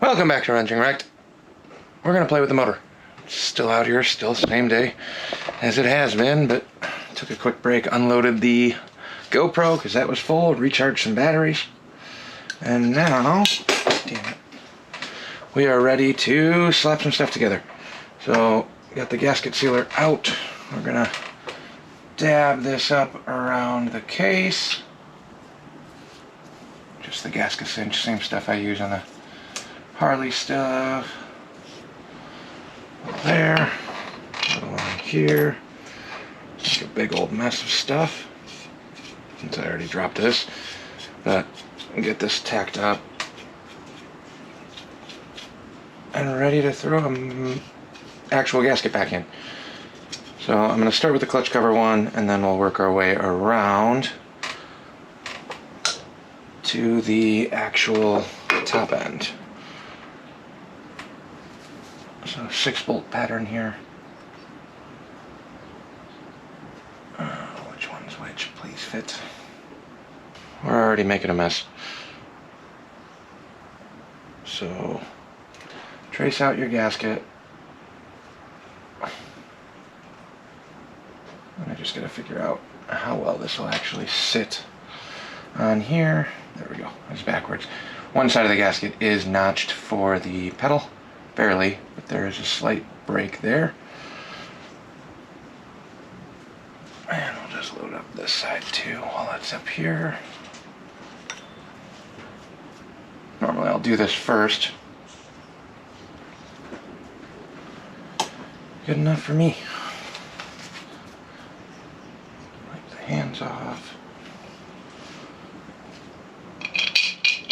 Welcome back to Wrenching Wrecked. We're going to play with the motor. Still out here, still same day as it has been, but took a quick break, unloaded the GoPro because that was full, recharged some batteries, and now, damn it, we are ready to slap some stuff together. So, got the gasket sealer out. We're going to dab this up around the case. Just the gasket cinch, same stuff I use on the Harley stuff. There, a little on here. Like a big old mess of stuff. Since I already dropped this, but get this tacked up and ready to throw an actual gasket back in. So I'm going to start with the clutch cover one, and then we'll work our way around to the actual top end. So 6-bolt pattern here. Which one's which? Please fit. We're already making a mess. So trace out your gasket. And I just gotta figure out how well this will actually sit on here. There we go. It's backwards. One side of the gasket is notched for the pedal. Barely, but there is a slight break there. And we'll just load up this side too while it's up here. Normally I'll do this first. Good enough for me. Wipe the hands off.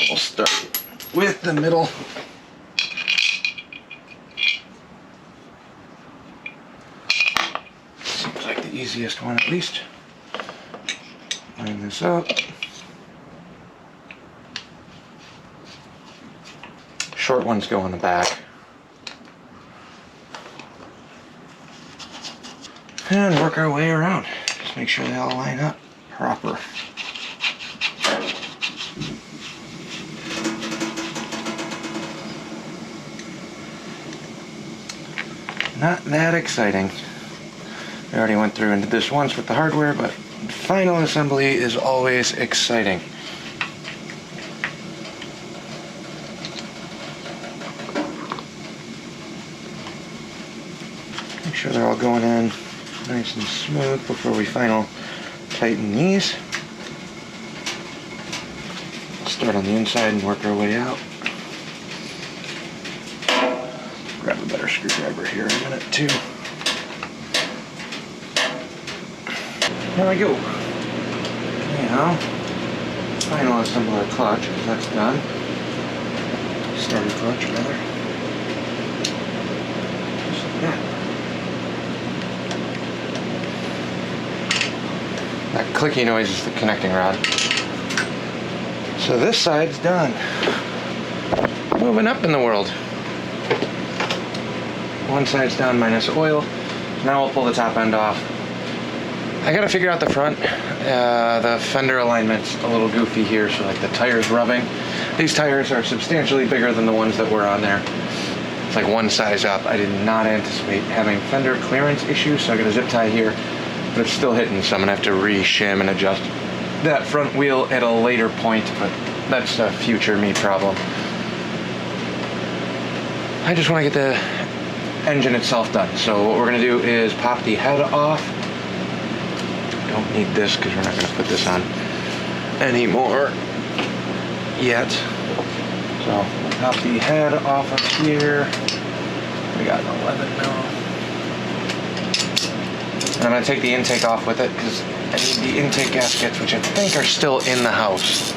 We'll start with the middle. Easiest one at least. Line this up. Short ones go on the back. And work our way around. Just make sure they all line up proper. Not that exciting. I already went through and did this once with the hardware, but final assembly is always exciting. Make sure they're all going in nice and smooth before we final tighten these. Start on the inside and work our way out. Grab a better screwdriver here in a minute too. There we go. Now, final assemble our clutch, because that's done. Starter clutch, rather. Just like that. That clicky noise is the connecting rod. So this side's done. Moving up in the world. One side's done minus oil. Now we'll pull the top end off. I gotta figure out the front. The fender alignment's a little goofy here, so like the tires rubbing. These tires are substantially bigger than the ones that were on there. It's like one size up. I did not anticipate having fender clearance issues, so I got a zip tie here, but it's still hitting, so I'm gonna have to re-shim and adjust that front wheel at a later point, but that's a future me problem. I just wanna get the engine itself done. So what we're gonna do is pop the head off. Don't need this because we're not going to put this on anymore yet. So we'll pop the head off of here. We got an 11 mil. And I'm going to take the intake off with it because I need the intake gaskets, which I think are still in the house.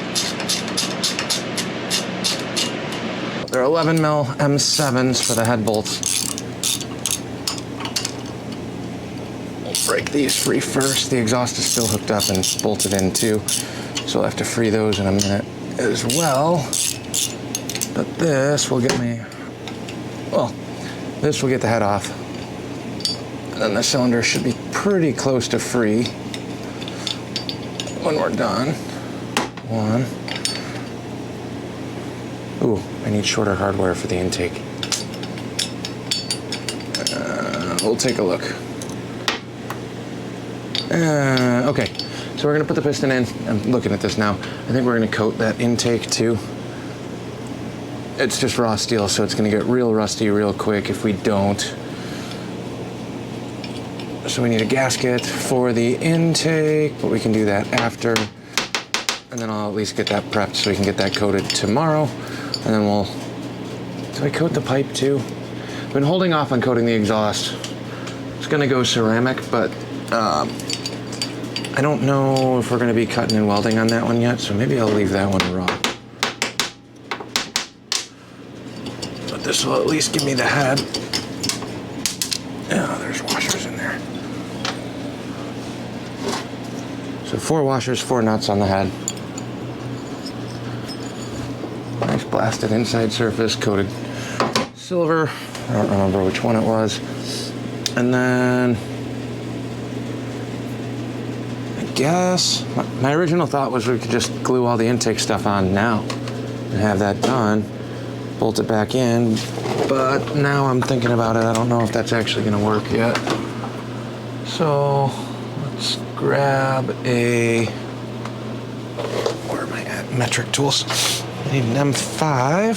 They're 11 mil M7s for the head bolts. Break these free first. The exhaust is still hooked up and bolted in too, so I'll have to free those in a minute as well. But this will get me, well, this will get the head off. And then the cylinder should be pretty close to free when we're done. One. Ooh, I need shorter hardware for the intake. We'll take a look. Okay, so we're gonna put the piston in. I'm looking at this now. I think we're gonna coat that intake too. It's just raw steel, so it's gonna get real rusty real quick if we don't. So we need a gasket for the intake, but we can do that after. And then I'll at least get that prepped so we can get that coated tomorrow. And then we'll, do I coat the pipe too? I've been holding off on coating the exhaust. It's gonna go ceramic, but I don't know if we're gonna be cutting and welding on that one yet, so maybe I'll leave that one raw. But this will at least give me the head. Oh, there's washers in there. So 4 washers, 4 nuts on the head. Nice blasted inside surface, coated silver. I don't remember which one it was. And then, I guess, my original thought was we could just glue all the intake stuff on now and have that done, bolt it back in, but now I'm thinking about it, I don't know if that's actually gonna work yet. So, let's grab where am I at? Metric tools. I need an M5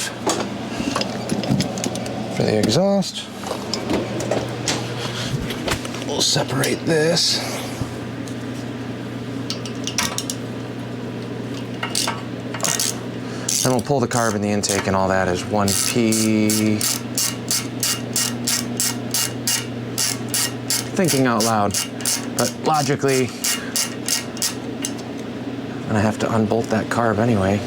for the exhaust. We'll separate this. Then we'll pull the carb and the intake and all that as one piece. Thinking out loud, but logically, I'm gonna have to unbolt that carb anyway.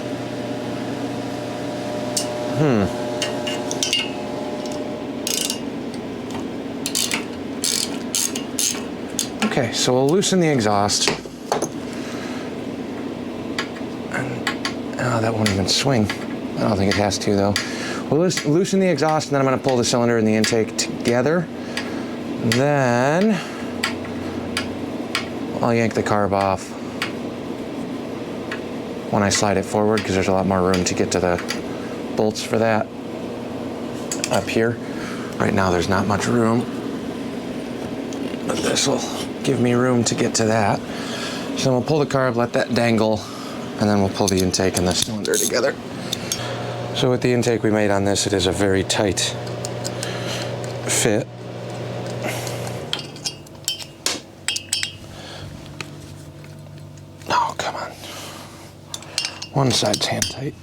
Okay, so we'll loosen the exhaust. And, oh, that won't even swing. I don't think it has to though. We'll loosen the exhaust and then I'm gonna pull the cylinder and the intake together. Then I'll yank the carb off when I slide it forward because there's a lot more room to get to the bolts for that up here. Right now there's not much room, but this will give me room to get to that. So we'll pull the carb, let that dangle, and then we'll pull the intake and the cylinder together. So with the intake we made on this, it is a very tight fit. Oh, come on. One side's hand tight.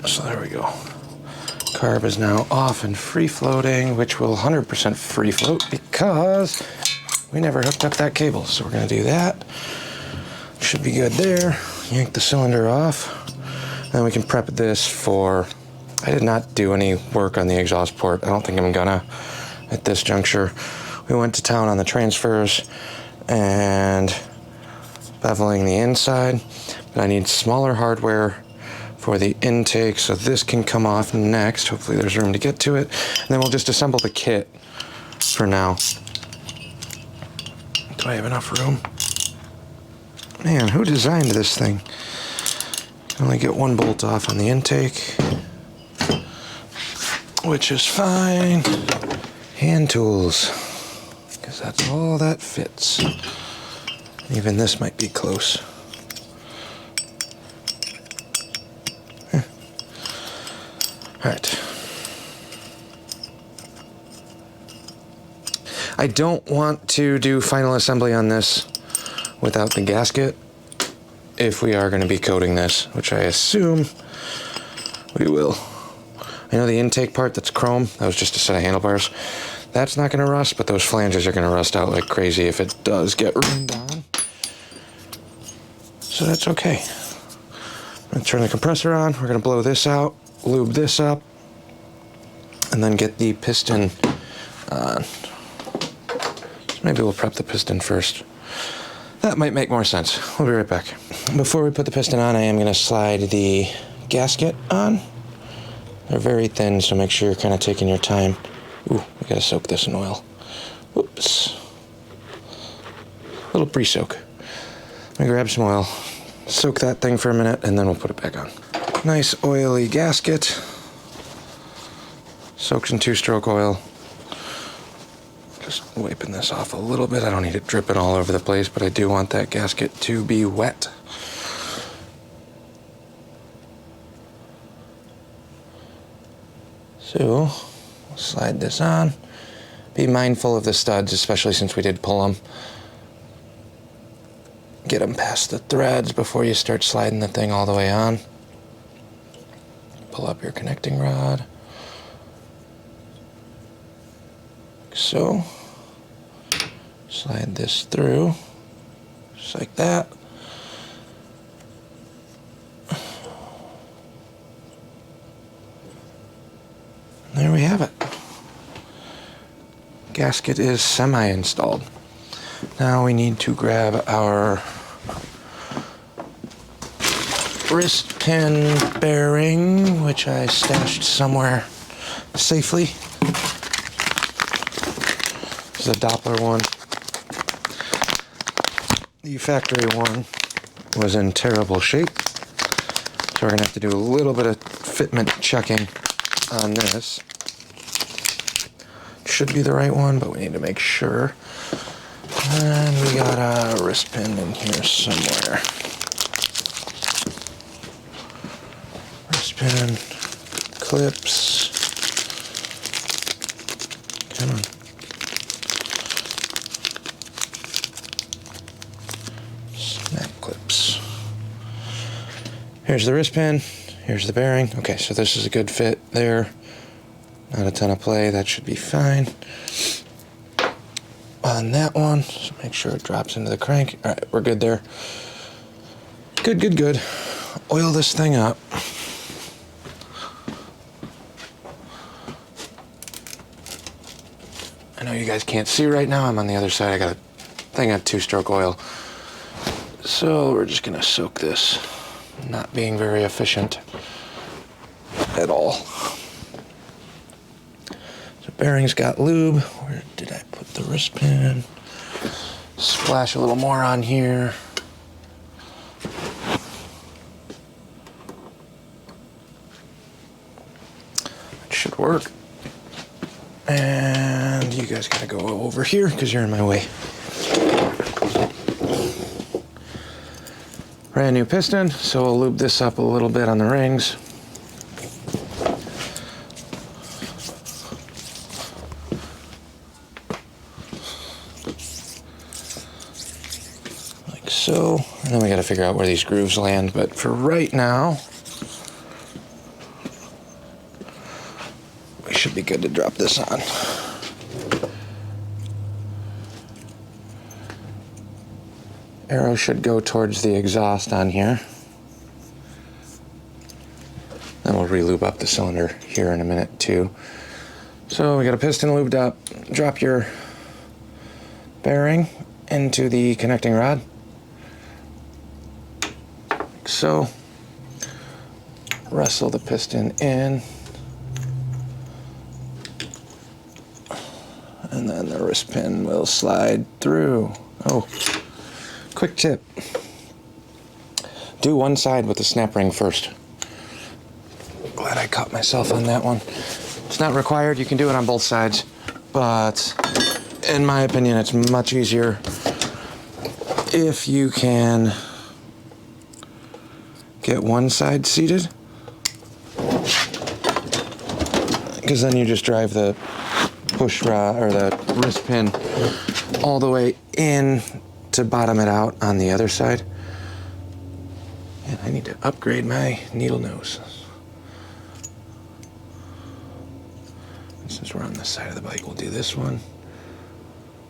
So there we go. Carb is now off and free floating, which will 100% free float because we never hooked up that cable. So we're gonna do that. Should be good there. Yank the cylinder off. Then we can prep this for, I did not do any work on the exhaust port. I don't think I'm gonna at this juncture. We went to town on the transfers and beveling the inside, but I need smaller hardware for the intake, so this can come off next. Hopefully there's room to get to it. And then we'll just assemble the kit for now. Do I have enough room? Man, who designed this thing? Can only get one bolt off on the intake, which is fine. Hand tools, because that's all that fits. Even this might be close. All right. I don't want to do final assembly on this without the gasket if we are going to be coating this, which I assume we will. I know the intake part that's chrome, that was just a set of handlebars. That's not going to rust, but those flanges are going to rust out like crazy if it does get rained on. So that's okay. I'm going to turn the compressor on, we're going to blow this out, lube this up, and then get the piston on. So maybe we'll prep the piston first. That might make more sense. We'll be right back. Before we put the piston on, I am going to slide the gasket on. They're very thin, so make sure you're kind of taking your time. Ooh, we got to soak this in oil. clips. A little pre-soak. Let me grab some oil, soak that thing for a minute, and then we'll put it back on. Nice oily gasket. Soaks in 2-stroke oil. Just wiping this off a little bit. I don't need it dripping all over the place, but I do want that gasket to be wet. So, we'll slide this on. Be mindful of the studs, especially since we did pull them. Get them past the threads before you start sliding the thing all the way on. Pull up your connecting rod. Like so. Slide this through, just like that. There we have it. Gasket is semi-installed. Now we need to grab our wrist pin bearing, which I stashed somewhere safely. This is a Doppler one. The factory one was in terrible shape, so we're going to have to do a little bit of fitment checking on this. Should be the right one, but we need to make sure. And we got a wrist pin in here somewhere. Wrist pin, clips. Come on. Snap clips. Here's the wrist pin. Here's the bearing. Okay, so this is a good fit there. Not a ton of play. That should be fine. On that one, so make sure it drops into the crank. All right, we're good there. Good, good, good. Oil this thing up. I know you guys can't see right now. I'm on the other side. I got a thing of 2-stroke oil. So we're just gonna soak this. Not being very efficient at all. So bearing's got lube. Where did I put the wrist pin? Splash a little more on here. It should work. And you guys gotta go over here because you're in my way. Brand new piston, so we'll lube this up a little bit on the rings. Like so. And then we gotta figure out where these grooves land, but for right now, we should be good to drop this on. Arrow should go towards the exhaust on here. Then we'll re-lube up the cylinder here in a minute too. So we got a piston lubed up. Drop your bearing into the connecting rod. Like so. Wrestle the piston in. And then the wrist pin will slide through. Oh. Quick tip, do one side with the snap ring first. Glad I caught myself on that one. It's not required, you can do it on both sides, but in my opinion, it's much easier if you can get one side seated, because then you just drive the push rod or the wrist pin all the way in to bottom it out on the other side. And I need to upgrade my needle nose. Since we're on this side of the bike, we'll do this one.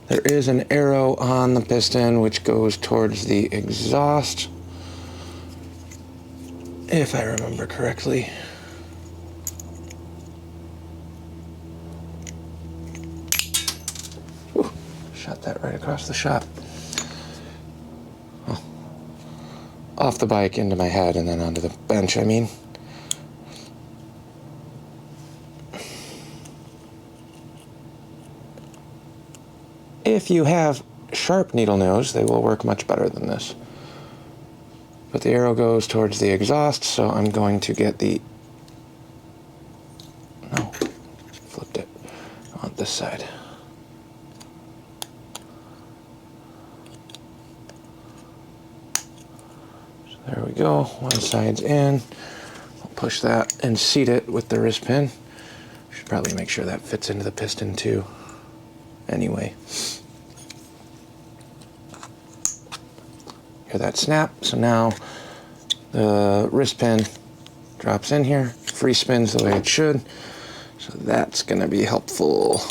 There is an arrow on the piston which goes towards the exhaust, if I remember correctly. Whew, shot that right across the shop. Off the bike into my head and then onto the bench, I mean. If you have sharp needle nose, they will work much better than this. But the arrow goes towards the exhaust, so I'm going to get the... No, flipped it on this side. So there we go, one side's in. I'll push that and seat it with the wrist pin. Should probably make sure that fits into the piston too. Anyway. Hear that snap? So now the wrist pin drops in here, free spins the way it should. So that's going to be helpful.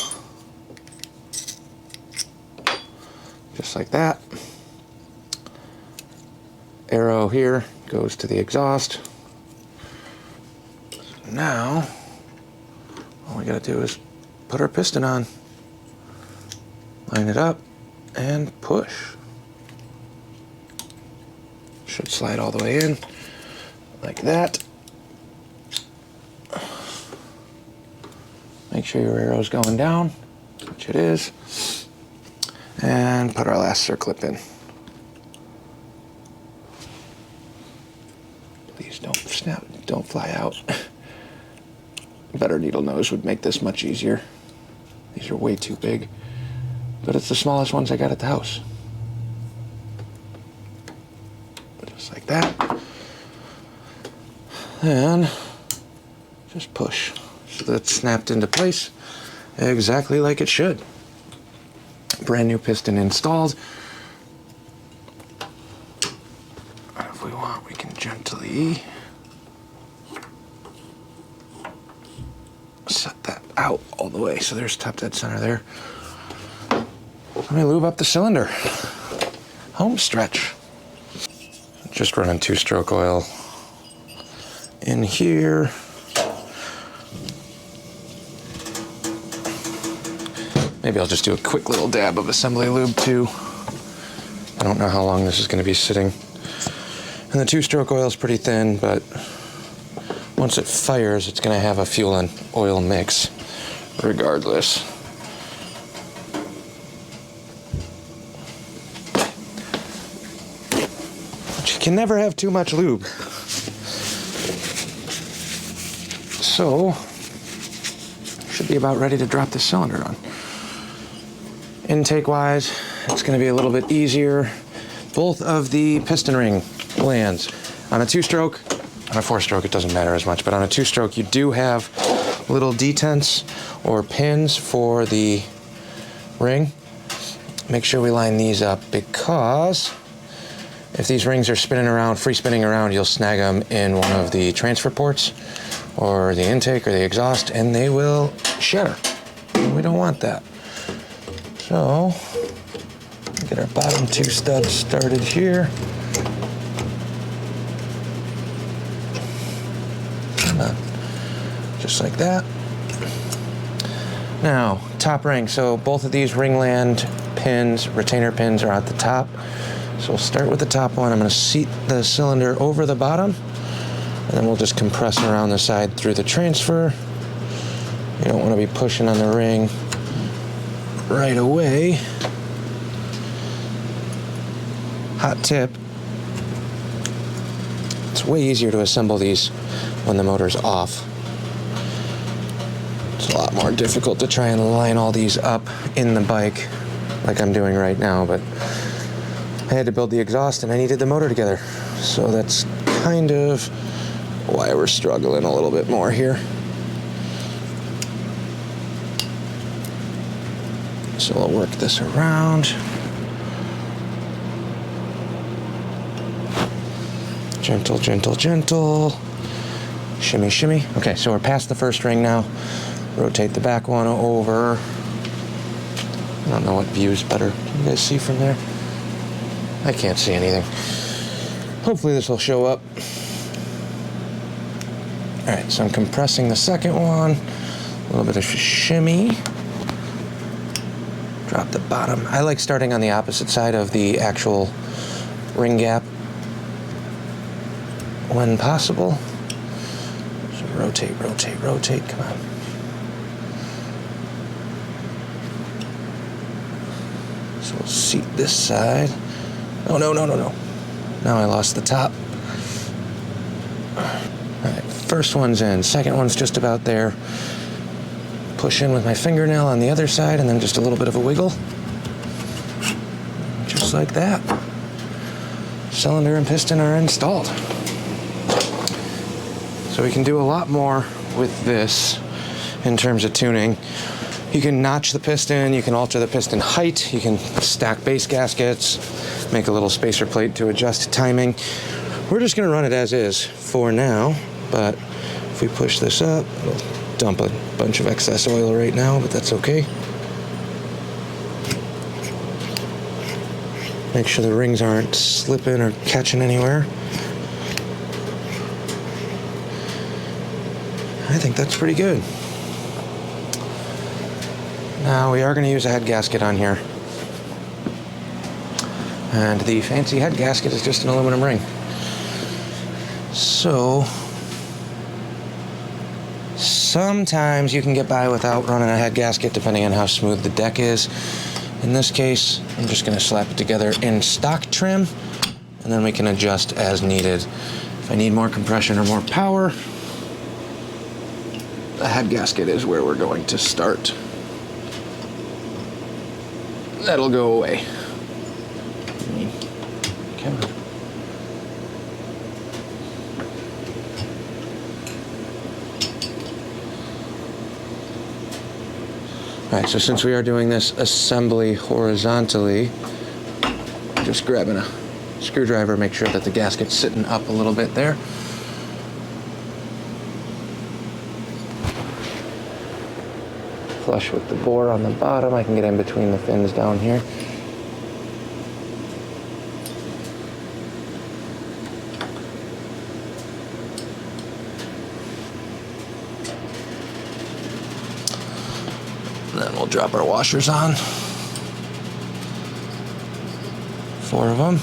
Just like that. Arrow here goes to the exhaust. So now, all we got to do is put our piston on, line it up, and push. Should slide all the way in, like that. Make sure your arrow's going down, which it is. And put our last circlip in. Please don't snap, don't fly out. Better needle nose would make this much easier. These are way too big, but it's the smallest ones I got at the house. Just like that. And just push. So that's snapped into place exactly like it should. Brand new piston installed. If we want, we can gently set that out all the way. So there's top dead center there. Let me lube up the cylinder. Home stretch. Just running 2-stroke oil in here. Maybe I'll just do a quick little dab of assembly lube too. I don't know how long this is going to be sitting. And the 2-stroke oil is pretty thin, but once it fires, it's going to have a fuel and oil mix regardless. But you can never have too much lube. So, should be about ready to drop this cylinder on. Intake wise, it's going to be a little bit easier. Both of the piston ring lands. On a 2-stroke, on a 4-stroke it doesn't matter as much, but on a 2-stroke you do have little detents or pins for the ring. Make sure we line these up, because if these rings are spinning around, free spinning around, you'll snag them in one of the transfer ports or the intake or the exhaust, and they will shatter. And we don't want that. So, get our bottom 2 studs started here. Just like that. Now, top ring. So both of these ringland pins, retainer pins, are at the top. So we'll start with the top one. I'm going to seat the cylinder over the bottom, and then we'll just compress around the side through the transfer. You don't want to be pushing on the ring right away. Hot tip, it's way easier to assemble these when the motor's off. It's a lot more difficult to try and line all these up in the bike like I'm doing right now, but I had to build the exhaust and I needed the motor together. So that's kind of why we're struggling a little bit more here. So I'll work this around. Gentle, gentle, gentle. Shimmy, shimmy. Okay, so we're past the first ring now. Rotate the back one over. I don't know what view is better. Can you guys see from there? I can't see anything. Hopefully this will show up. All right, so I'm compressing the second one. A little bit of shimmy. Drop the bottom. I like starting on the opposite side of the actual ring gap when possible. So rotate, rotate, rotate, come on. We'll seat this side. Oh, no. Now I lost the top. Alright, first one's in. Second one's just about there. Push in with my fingernail on the other side, and then just a little bit of a wiggle. Just like that. Cylinder and piston are installed. So we can do a lot more with this in terms of tuning. You can notch the piston, you can alter the piston height, you can stack base gaskets, make a little spacer plate to adjust timing. We're just gonna run it as is for now, but if we push this up, it'll dump a bunch of excess oil right now, but that's okay. Make sure the rings aren't slipping or catching anywhere. I think that's pretty good. Now we are going to use a head gasket on here. And the fancy head gasket is just an aluminum ring. So, sometimes you can get by without running a head gasket depending on how smooth the deck is. In this case, I'm just going to slap it together in stock trim, and then we can adjust as needed. If I need more compression or more power, the head gasket is where we're going to start. That'll go away. Come on. Alright, so since we are doing this assembly horizontally, just grabbing a screwdriver, make sure that the gasket's sitting up a little bit there. Flush with the bore on the bottom. I can get in between the fins down here. And then we'll drop our washers on. 4 of them.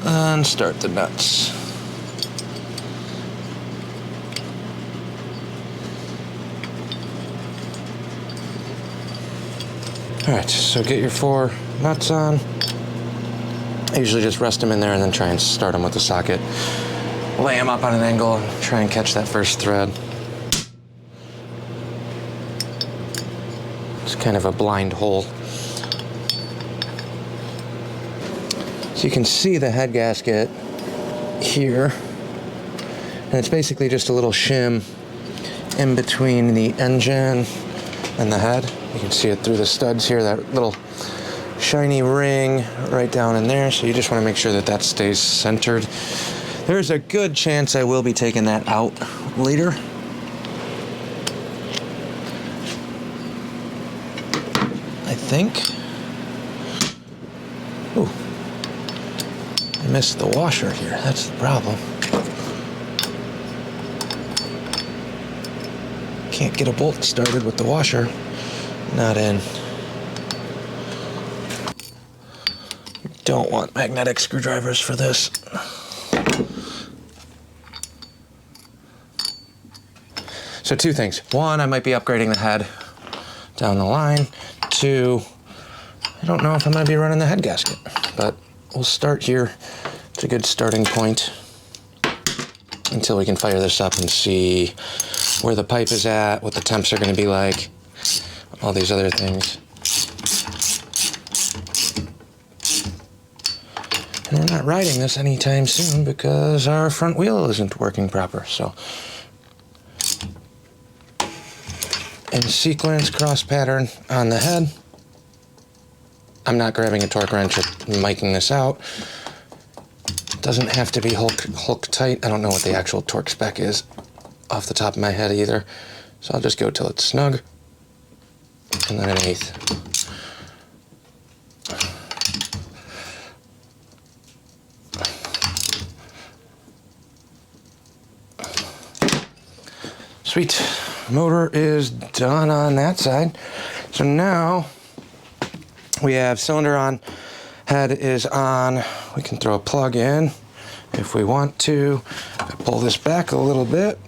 And start the nuts. Alright, so get your 4 nuts on. I usually just rest them in there and then try and start them with the socket. Lay them up on an angle and try and catch that first thread. It's kind of a blind hole. So you can see the head gasket here, and it's basically just a little shim in between the engine and the head. You can see it through the studs here, that little shiny ring right down in there, so you just want to make sure that that stays centered. There's a good chance I will be taking that out later. I think. Ooh. I missed the washer here. That's the problem. Can't get a bolt started with the washer not in. You don't want magnetic screwdrivers for this. So 2 things. 1, I might be upgrading the head down the line. 2, I don't know if I'm going to be running the head gasket, but we'll start here. It's a good starting point until we can fire this up and see where the pipe is at, what the temps are going to be like, all these other things. And we're not riding this anytime soon because our front wheel isn't working proper. So in sequence, cross pattern on the head. I'm not grabbing a torque wrench or miking this out. Doesn't have to be Hulk tight. I don't know what the actual torque spec is off the top of my head either. So I'll just go till it's snug. And then 1/8. Sweet. motor is done on that side. So now we have cylinder on, head is on. We can throw a plug in if we want to. If I pull this back a little bit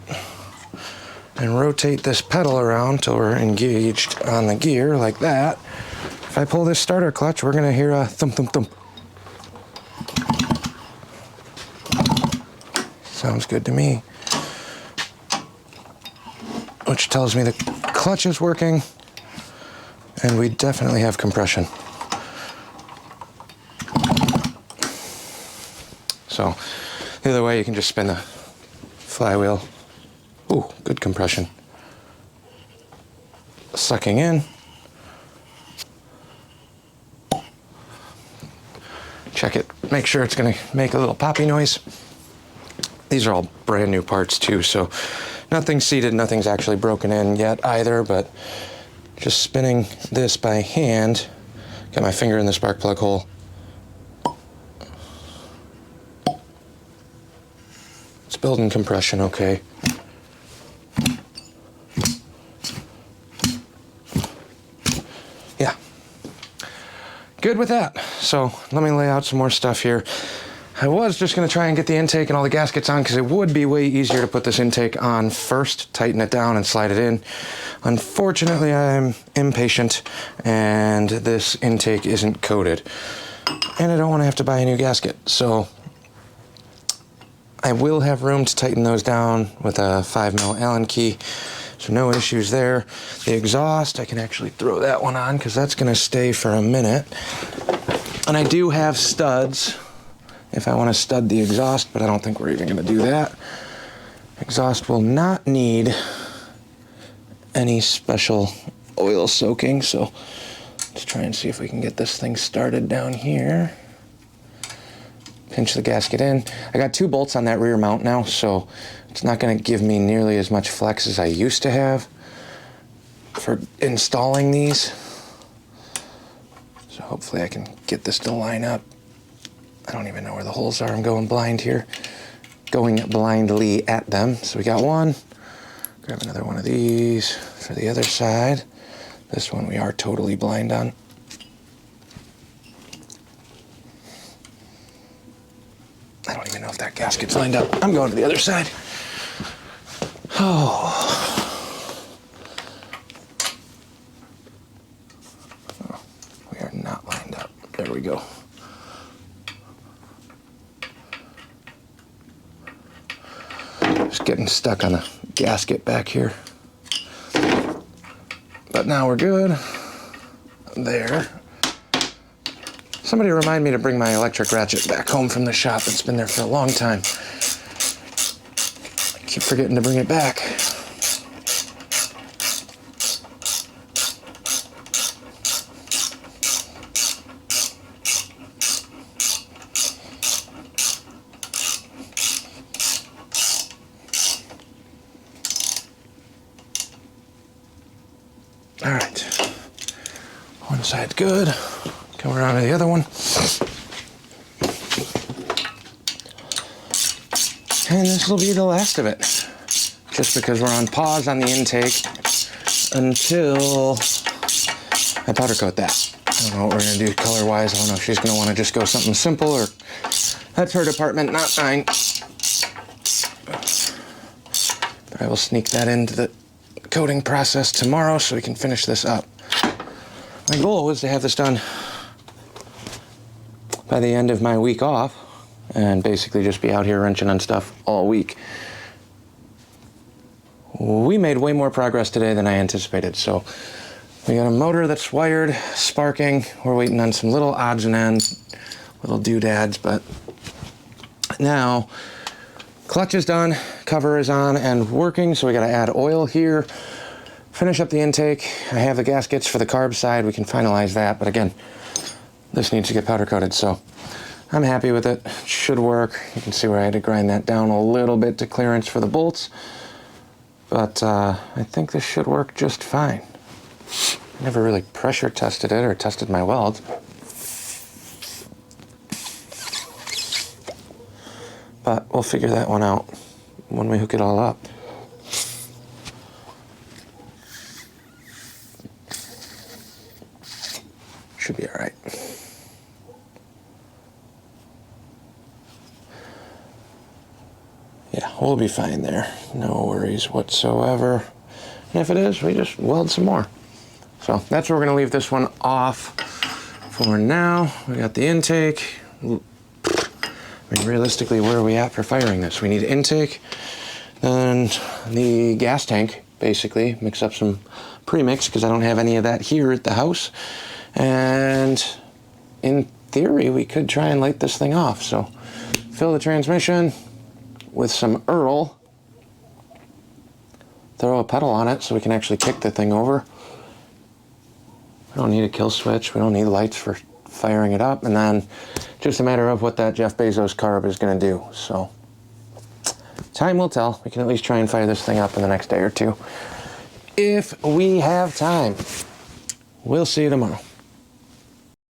and rotate this pedal around till we're engaged on the gear like that. If I pull this starter clutch, we're gonna hear a thump, thump, thump. Sounds good to me. Which tells me the clutch is working, and we definitely have compression. So the other way, you can just spin the flywheel. Ooh, good compression. Sucking in. Check it, make sure it's gonna make a little poppy noise. These are all brand new parts too, so nothing's seated, nothing's actually broken in yet either, but just spinning this by hand, got my finger in the spark plug hole. It's building compression okay. Yeah, good with that. So let me lay out some more stuff here. I was just gonna try and get the intake and all the gaskets on because it would be way easier to put this intake on first, tighten it down and slide it in. Unfortunately, I'm impatient and this intake isn't coated. And I don't wanna have to buy a new gasket. So I will have room to tighten those down with a 5mm Allen key. So no issues there. The exhaust, I can actually throw that one on because that's gonna stay for a minute. And I do have studs if I want to stud the exhaust, but I don't think we're even going to do that. Exhaust will not need any special oil soaking, so let's try and see if we can get this thing started down here. Pinch the gasket in. I got 2 bolts on that rear mount now, so it's not going to give me nearly as much flex as I used to have for installing these. So hopefully I can get this to line up. I don't even know where the holes are. I'm going blind here. Going blindly at them. So we got one. Grab another one of these for the other side. This one we are totally blind on. I don't even know if that gasket's lined up. I'm going to the other side. Oh. Oh, we are not lined up. There we go. Just getting stuck on a gasket back here. But now we're good. There. Somebody remind me to bring my electric ratchet back home from the shop. It's been there for a long time. I keep forgetting to bring it back. All right, one side's good. Come around to the other one. And this will be the last of it. Just because we're on pause on the intake until I powder coat that. I don't know what we're gonna do color-wise. I don't know if she's gonna wanna just go something simple or that's her department, not mine. But I will sneak that into the coating process tomorrow so we can finish this up. My goal was to have this done by the end of my week off and basically just be out here wrenching on stuff all week. We made way more progress today than I anticipated. So we got a motor that's wired, sparking. We're waiting on some little odds and ends, little doodads, but now clutch is done, cover is on and working, so we gotta add oil here, finish up the intake. I have the gaskets for the carb side, we can finalize that, but again, this needs to get powder coated, so I'm happy with it. It should work. You can see where I had to grind that down a little bit to clearance for the bolts, but I think this should work just fine. I never really pressure tested it or tested my welds. But we'll figure that one out when we hook it all up. should be all right. Yeah, we'll be fine there. No worries whatsoever. And if it is, we just weld some more. So that's where we're gonna leave this one off for now. We got the intake. I mean, realistically, where are we at for firing this? We need intake, then the gas tank, basically. Mix up some premix, because I don't have any of that here at the house. And in theory, we could try and light this thing off. So fill the transmission with some Earl. Throw a pedal on it so we can actually kick the thing over. We don't need a kill switch. We don't need lights for firing it up. And then just a matter of what that Jeff Bezos carb is going to do. So time will tell. We can at least try and fire this thing up in the next day or two. If we have time. We'll see you tomorrow.